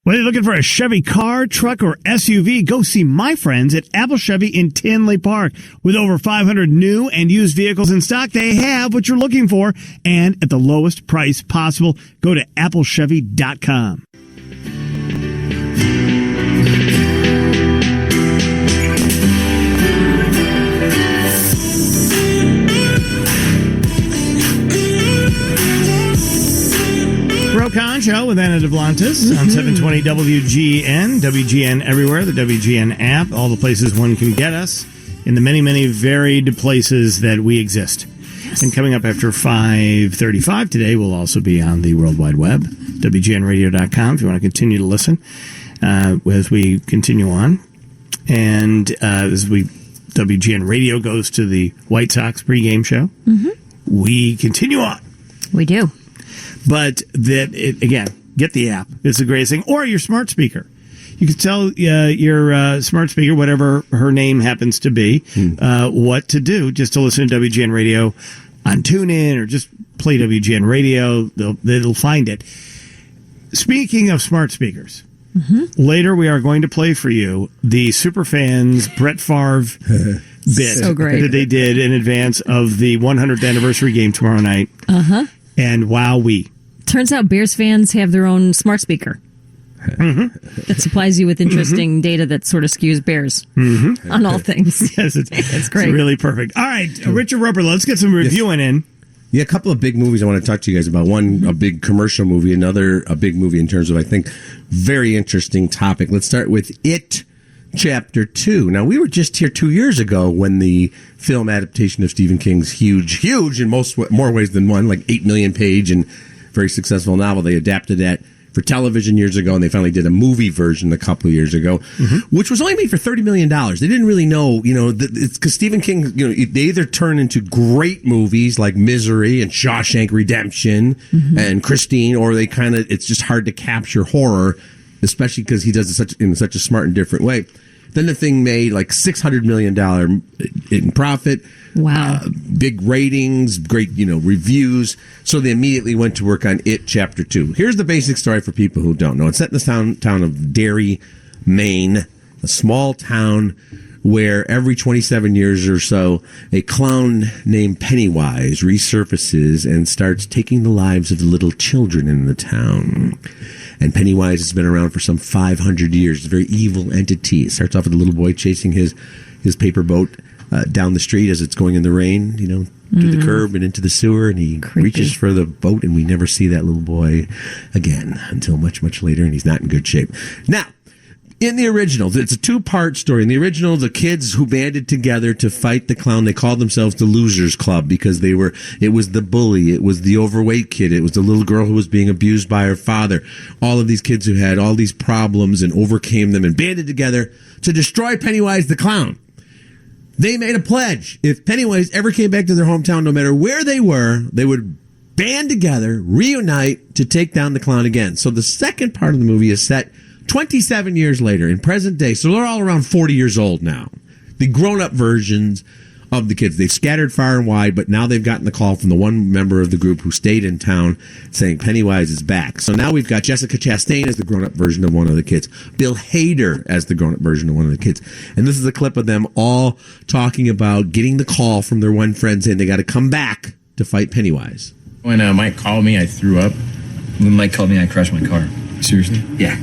Whether you're looking for a Chevy car, truck, or SUV, go see my friends at Apple Chevy in Tinley Park. With over 500 new and used vehicles in stock, they have what you're looking for, and at the lowest price possible. Go to applechevy.com. Con Show with Anna DeBlantis on 720 WGN, WGN everywhere, the WGN app, all the places one can get us in the many, many varied places that we exist. Yes. And coming up after 5:35 today, we'll also be on the World Wide Web, WGNradio.com, if you want to continue to listen as we continue on. And WGN Radio goes to the White Sox pregame show. We continue on. We do. But again, get the app. It's the greatest thing. Or your smart speaker. You can tell your smart speaker, whatever her name happens to be, what to do just to listen to WGN Radio on TuneIn or just play WGN Radio. They'll find it. Speaking of smart speakers, later we are going to play for you the Superfans Brett Favre bit that they did in advance of the 100th anniversary game tomorrow night. And wowee. Turns out Bears fans have their own smart speaker that supplies you with interesting data that sort of skews Bears on all things. Yes, it's great. It's really perfect. All right, Richard Roeper, let's get some reviewing in. Yeah, a couple of big movies I want to talk to you guys about. One, a big commercial movie. Another, a big movie in terms of, I think, very interesting topic. Let's start with It Chapter 2. Now, we were just here 2 years ago when the film adaptation of Stephen King's huge in more ways than one, like 8 million page and very successful novel. They adapted that for television years ago, and they finally did a movie version a couple of years ago, which was only made for $30 million. They didn't really know, it's because Stephen King, they either turn into great movies like Misery and Shawshank Redemption and Christine, or they it's just hard to capture horror, especially because he does it in such a smart and different way. Then the thing made like $600 million in profit. Wow. Big ratings, great, reviews. So they immediately went to work on It Chapter 2. Here's the basic story for people who don't know. It's set in the town of Derry, Maine, a small town where every 27 years or so, a clown named Pennywise resurfaces and starts taking the lives of the little children in the town. And Pennywise has been around for some 500 years. It's a very evil entity. It starts off with a little boy chasing his paper boat down the street as it's going in the rain, to the curb and into the sewer. And he reaches for the boat, and we never see that little boy again until much, much later, and he's not in good shape. Now, in the original, it's a two-part story. In the original, the kids who banded together to fight the clown, they called themselves the Losers Club because it was the bully, it was the overweight kid, it was the little girl who was being abused by her father. All of these kids who had all these problems and overcame them and banded together to destroy Pennywise the clown. They made a pledge. If Pennywise ever came back to their hometown, no matter where they were, they would band together, reunite to take down the clown again. So the second part of the movie is set 27 years later, in present day, so they're all around 40 years old now. The grown-up versions of the kids. They've scattered far and wide, but now they've gotten the call from the one member of the group who stayed in town saying Pennywise is back. So now we've got Jessica Chastain as the grown-up version of one of the kids. Bill Hader as the grown-up version of one of the kids. And this is a clip of them all talking about getting the call from their one friend saying they got to come back to fight Pennywise. When Mike called me, I threw up. When Mike called me, I crashed my car. Seriously? Yeah.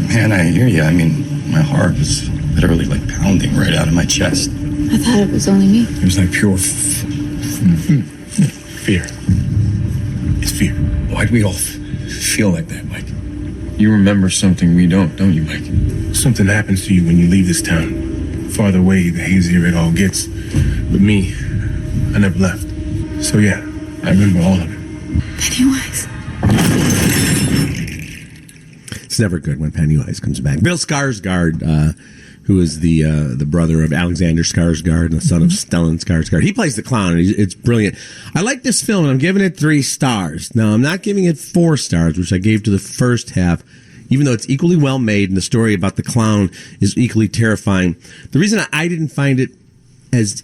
Man, I hear you. I mean, my heart was literally like pounding right out of my chest. I thought it was only me. It was like pure fear. It's fear. Why'd we all feel like that, Mike? You remember something we don't you, Mike? Something happens to you when you leave this town. Farther away, the hazier it all gets. But me, I never left. So yeah, I remember all of it. Pennywise. It's never good when Pennywise comes back. Bill Skarsgård, who is the brother of Alexander Skarsgård and the son of Stellan Skarsgård. He plays the clown, and it's brilliant. I like this film, and I'm giving it 3 stars. Now, I'm not giving it 4 stars, which I gave to the first half, even though it's equally well made, and the story about the clown is equally terrifying. The reason I didn't find it as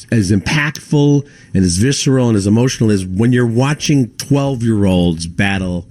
impactful and as visceral and as emotional is when you're watching 12-year-olds battle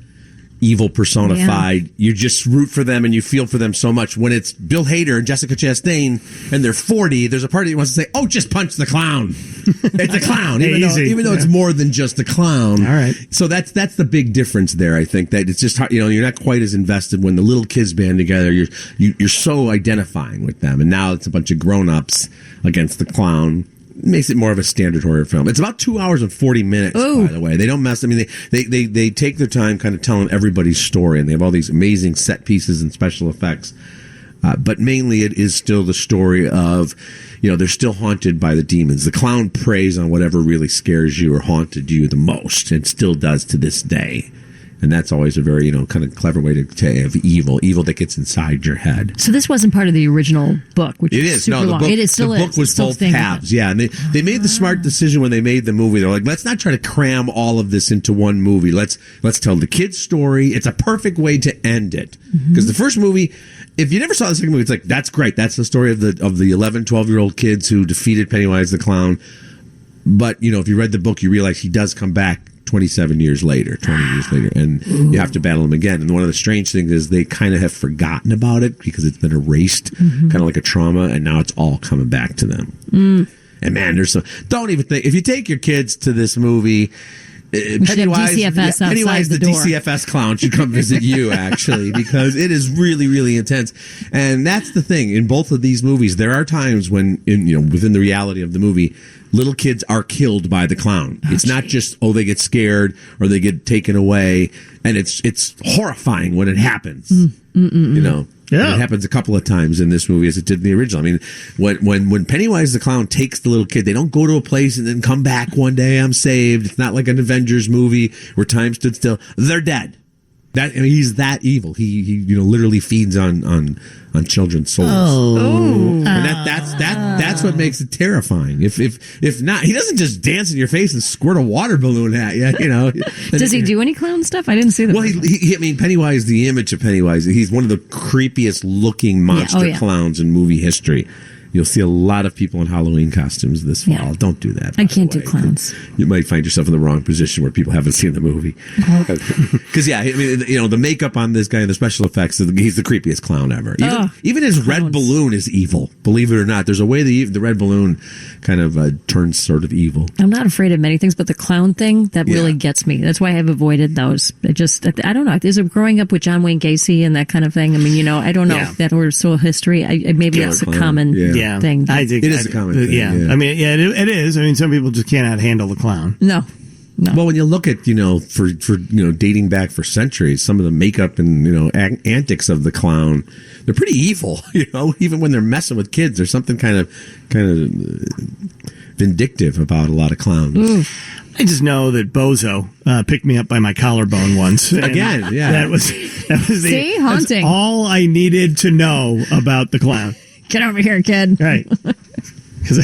evil personified. You just root for them and you feel for them so much. When it's Bill Hader and Jessica Chastain and they're 40, there's a part of you wants to say, "Oh, just punch the clown." It's a clown, even though it's more than just a clown. All right. So that's the big difference there. I think that it's just hard, you're not quite as invested when the little kids band together. You're so identifying with them, and now it's a bunch of grown-ups against the clown. Makes it more of a standard horror film. It's about 2 hours and 40 minutes, by the way. They don't mess. I mean, they take their time kind of telling everybody's story, and they have all these amazing set pieces and special effects. But mainly it is still the story of, they're still haunted by the demons. The clown preys on whatever really scares you or haunted you the most, and still does to this day. And that's always a very, kind of clever way to have evil that gets inside your head. So this wasn't part of the original book, which is super long. Book, it is still the book was both halves. Yeah, and they made the smart decision when they made the movie. They're like, let's not try to cram all of this into one movie. Let's tell the kid's story. It's a perfect way to end it. Because the first movie, if you never saw the second movie, it's like, that's great. That's the story of the 11, 12-year-old kids who defeated Pennywise the Clown. But, if you read the book, you realize he does come back 27 years later, 20 years later, and you have to battle him again. And one of the strange things is they kind of have forgotten about it because it's been erased, kind of like a trauma, and now it's all coming back to them. And man, don't even think, if you take your kids to this movie, Pennywise the DCFS clown should come visit you, actually, because it is really, really intense. And that's the thing. In both of these movies, there are times when, within the reality of the movie, little kids are killed by the clown. It's not just, they get scared or they get taken away. And it's horrifying when it happens. Yeah. It happens a couple of times in this movie as it did in the original. I mean, when Pennywise the Clown takes the little kid, they don't go to a place and then come back one day, I'm saved. It's not like an Avengers movie where time stood still. They're dead. He's that evil. He literally feeds on children's souls. And that's what makes it terrifying. If not, he doesn't just dance in your face and squirt a water balloon at you. Does he do any clown stuff? I didn't see that. Well, Pennywise, the image of Pennywise, he's one of the creepiest looking monster clowns in movie history. You'll see a lot of people in Halloween costumes this fall. Yeah. Don't do that. I can't do clowns. You might find yourself in the wrong position where people haven't seen the movie. Because, the makeup on this guy and the special effects, he's the creepiest clown ever. Even his red balloon is evil, believe it or not. There's a way the red balloon kind of turns sort of evil. I'm not afraid of many things, but the clown thing, that really gets me. That's why I've avoided those. I don't know. Is it growing up with John Wayne Gacy and that kind of thing? I mean, I don't know if that were so history. Maybe it's a common thing. I think it is a common thing. Yeah. I mean, it is. I mean, some people just cannot handle the clown. No. Well, when you look at, for dating back for centuries, some of the makeup and, antics of the clown, they're pretty evil, even when they're messing with kids. There's something kind of vindictive about a lotgot of clowns. I just know that Bozo picked me up by my collarbone once. Again, yeah. That was See? Haunting. That's all I needed to know about the clown. Get over here, kid. Right. Because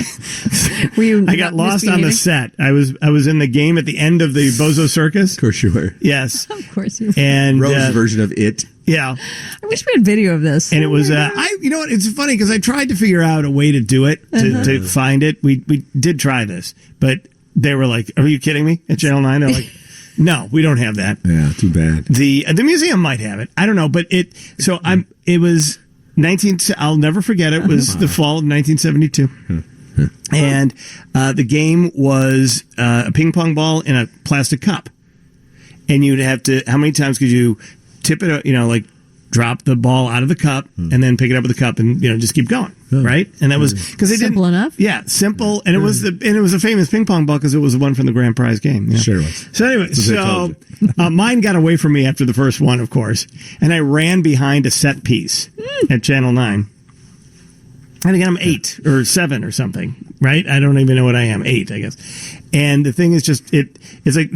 I got lost on the set. I was in the game at the end of the Bozo Circus. Of course you were. Yes. Of course you were. And Rose's version of it. Yeah. I wish we had video of this. And it was, you know what? It's funny because I tried to figure out a way to do it, to find it. We did try this, but they were like, "Are you kidding me?" At Channel 9, they're like, "No, we don't have that." Yeah, too bad. The museum might have it. I don't know, but it was 19. I'll never forget. It was the fall of 1972. And the game was a ping pong ball in a plastic cup. And you'd have to, how many times could you tip it, like drop the ball out of the cup and then pick it up with the cup and, just keep going. Right? And that was, because they didn't. Simple enough? Yeah, simple. And it was a famous ping pong ball because it was the one from the grand prize game. Yeah. Sure it was. So anyway, mine got away from me after the first one, of course. And I ran behind a set piece at Channel 9. I think I'm 8 or 7 or something, right? I don't even know what I am. 8, I guess. And the thing is just, it's like,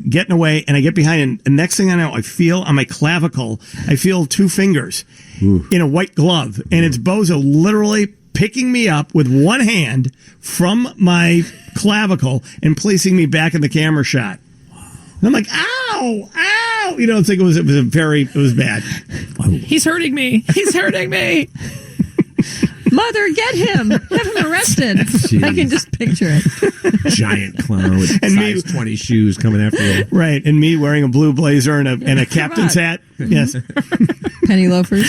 getting away, and I get behind, and next thing I know, I feel on my clavicle, I feel 2 fingers in a white glove, and it's Bozo literally picking me up with one hand from my clavicle and placing me back in the camera shot. And I'm like, ow, ow! It's like it was bad. He's hurting me. He's hurting me. Mother, get him! Have him arrested. I can just picture it. Giant clown with size 20 shoes coming after you. Right, and me wearing a blue blazer and a captain's hat. Yes. Penny loafers.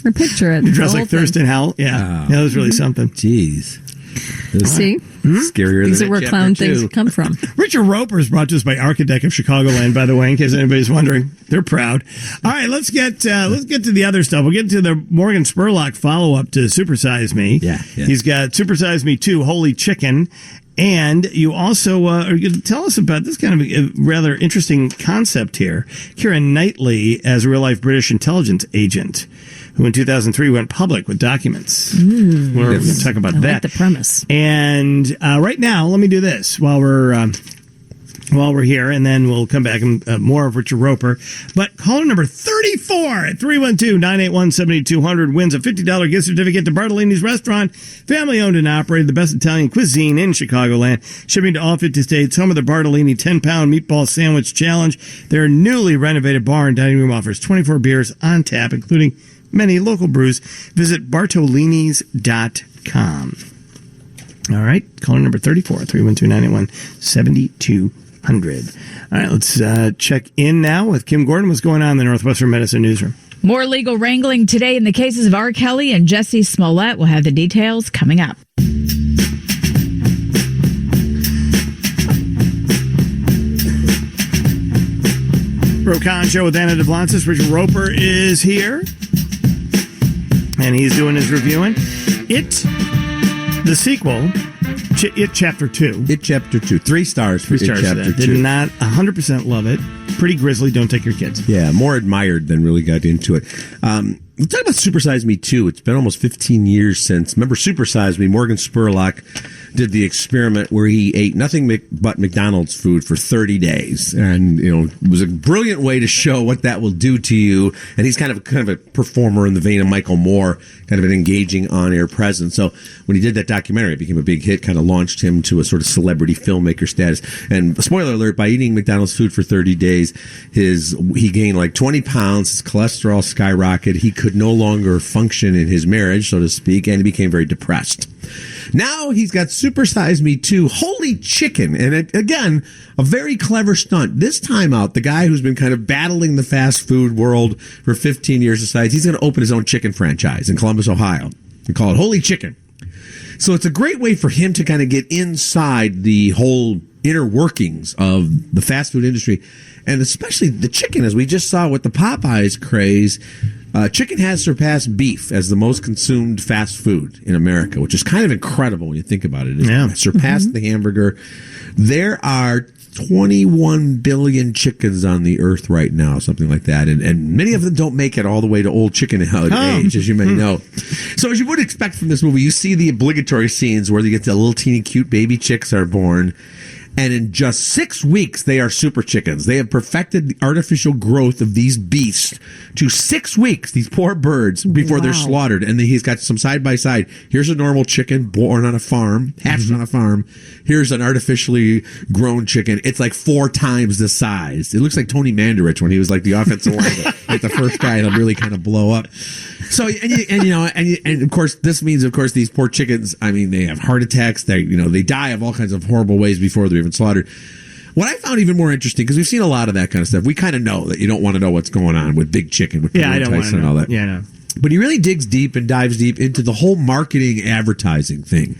Or picture it. Dressed like Thurston Howell. Yeah. That was really something. Jeez. See? Scarier These than are where that clown chapter things two. come from. Richard Roeper is brought to us by Architect of Chicagoland, by the way, in case anybody's wondering. They're proud. All right, let's get to the other stuff. We'll get to the Morgan Spurlock follow-up to Supersize Me. Yeah. He's got Supersize Me 2, Holy Chicken. And you also are going to tell us about this kind of a rather interesting concept here. Keira Knightley as a real-life British intelligence agent who in 2003 went public with documents. We're going to talk about that. I like the premise. And right now, let me do this while we're here, and then we'll come back and more of Richard Roeper. But caller number 34 at 312-981-7200 wins a $50 gift certificate to Bartolini's Restaurant, family-owned and operated, the best Italian cuisine in Chicagoland. Shipping to all 50 states, home of the Bartolini 10-pound meatball sandwich challenge. Their newly renovated bar and dining room offers 24 beers on tap, including many local brews. Visit bartolinis.com. All right, caller number 34, 312-981-7200. All right, let's check in now with Kim Gordon. What's going on in the Northwestern Medicine Newsroom? More legal wrangling today in the cases of R. Kelly and Jussie Smollett. We'll have the details coming up. Rokon Show with Anna DeBlancis. Richard Roeper is here, and he's doing his reviewing. The sequel, It Chapter 2. It Chapter 2. 3 stars for It Chapter 2. Did not 100% love it. Pretty grisly. Don't take your kids. Yeah, more admired than really got into it. Let's talk about Supersize Me 2. It's been almost 15 years since. Remember Supersize Me? Morgan Spurlock did the experiment where he ate nothing but McDonald's food for 30 days. And, it was a brilliant way to show what that will do to you. And he's kind of a performer in the vein of Michael Moore, kind of an engaging on-air presence. So when he did that documentary, it became a big hit, kind of launched him to a sort of celebrity filmmaker status. And spoiler alert, by eating McDonald's food for 30 days, he gained like 20 pounds, his cholesterol skyrocketed, he could no longer function in his marriage, so to speak, and he became very depressed. Now he's got Supersize Me 2, Holy Chicken, and again, a very clever stunt. This time out, the guy who's been kind of battling the fast food world for 15 years decides he's going to open his own chicken franchise in Columbus, Ohio, and call it Holy Chicken. So it's a great way for him to kind of get inside the whole inner workings of the fast food industry, and especially the chicken, as we just saw with the Popeyes craze. Chicken has surpassed beef as the most consumed fast food in America, which is kind of incredible when you think about it. It surpassed the hamburger. There are 21 billion chickens on the earth right now, something like that. And many of them don't make it all the way to old chicken age, as you may know. So as you would expect from this movie, you see the obligatory scenes where you get the little teeny cute baby chicks are born. And in just 6 weeks, they are super chickens. They have perfected the artificial growth of these beasts to 6 weeks, these poor birds, before they're slaughtered. And then he's got some side by side. Here's a normal chicken born on a farm, hatched on a farm. Here's an artificially grown chicken. It's like 4 times the size. It looks like Tony Mandarich when he was like the offensive line, like the first guy to really kind of blow up. So, and of course, this means, of course, these poor chickens, I mean, they have heart attacks. They die of all kinds of horrible ways before they're even slaughtered. What I found even more interesting, because we've seen a lot of that kind of stuff, we kind of know that you don't want to know what's going on with big chicken, with I don't want to know. and all that. Yeah, no. But he really digs deep and dives deep into the whole marketing advertising thing,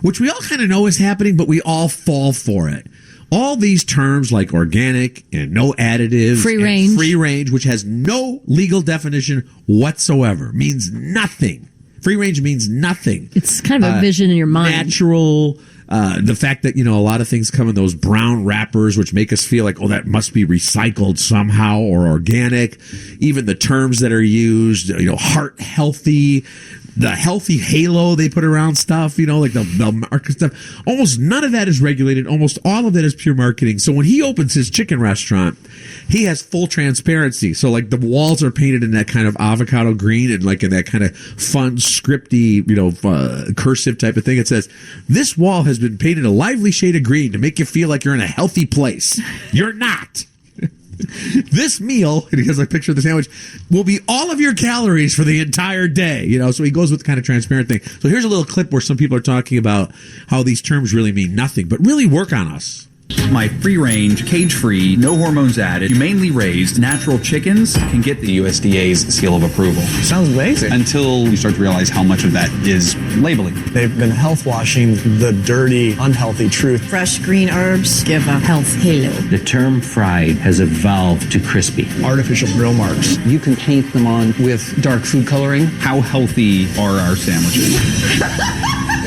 which we all kind of know is happening, but we all fall for it. All these terms like organic and no additives, free range, which has no legal definition whatsoever, means nothing. Free range means nothing. It's kind of a vision in your mind. Natural. The fact that, a lot of things come in those brown wrappers, which make us feel like, that must be recycled somehow or organic. Even the terms that are used, heart healthy, the healthy halo they put around stuff, like the market stuff. Almost none of that is regulated. Almost all of that is pure marketing. So when he opens his chicken restaurant, he has full transparency. So like the walls are painted in that kind of avocado green and like in that kind of fun scripty, cursive type of thing. It says, this wall has been painted a lively shade of green to make you feel like you're in a healthy place. You're not. This meal, and he has a picture of the sandwich, will be all of your calories for the entire day. You know, so he goes with the kind of transparent thing. So here's a little clip where some people are talking about how these terms really mean nothing, but really work on us. My free-range, cage-free, no hormones added, humanely raised, natural chickens can get the USDA's seal of approval. Sounds amazing. Until you start to realize how much of that is labeling. They've been health washing the dirty, unhealthy truth. Fresh green herbs give a health halo. The term fried has evolved to crispy. Artificial grill marks. You can paint them on with dark food coloring. How healthy are our sandwiches?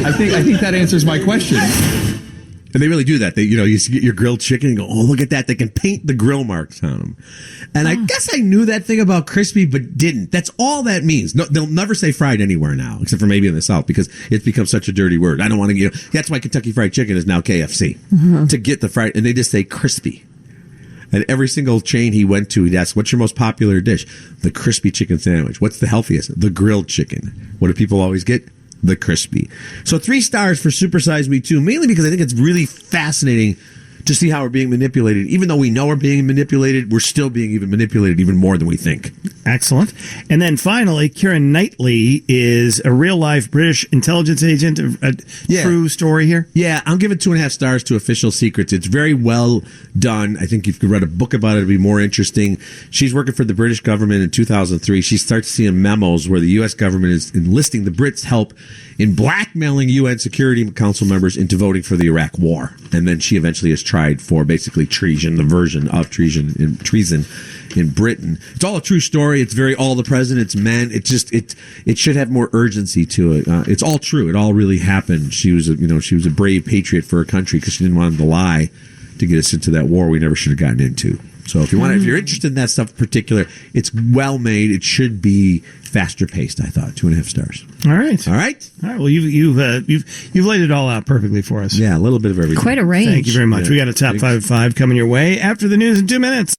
I think that answers my question. And they really do that. They, you get your grilled chicken and go, oh, look at that. They can paint the grill marks on them. And I guess I knew that thing about crispy, but didn't. That's all that means. No, they'll never say fried anywhere now, except for maybe in the South, because it's become such a dirty word. I don't want to, that's why Kentucky Fried Chicken is now KFC. To get the fried, and they just say crispy. And every single chain he went to, he'd ask, what's your most popular dish? The crispy chicken sandwich. What's the healthiest? The grilled chicken. What do people always get? The crispy. So 3 stars for Supersize Me Too, mainly because I think it's really fascinating to see how we're being manipulated. Even though we know we're being manipulated, we're still being even manipulated even more than we think. Excellent. And then finally, Keira Knightley is a real-life British intelligence agent. A true story here? Yeah, I'm giving 2.5 stars to Official Secrets. It's very well done. I think if you could write a book about it, it'd be more interesting. She's working for the British government in 2003. She starts seeing memos where the U.S. government is enlisting the Brits' help in blackmailing UN Security Council members into voting for the Iraq War. And then she eventually is tried for basically treason, the version of treason in Britain. It's all a true story. It's very all the president's men. It should have more urgency to it. It's all true. It all really happened. She was a brave patriot for her country because she didn't want them to lie to get us into that war we never should have gotten into. So if you're interested in that stuff in particular, it's well made. It should be faster paced. I thought 2.5 stars. All right. Well, you've laid it all out perfectly for us. Yeah, a little bit of everything. Quite a range. Thank you very much. Yeah, we got a top 5 coming your way after the news in 2 minutes.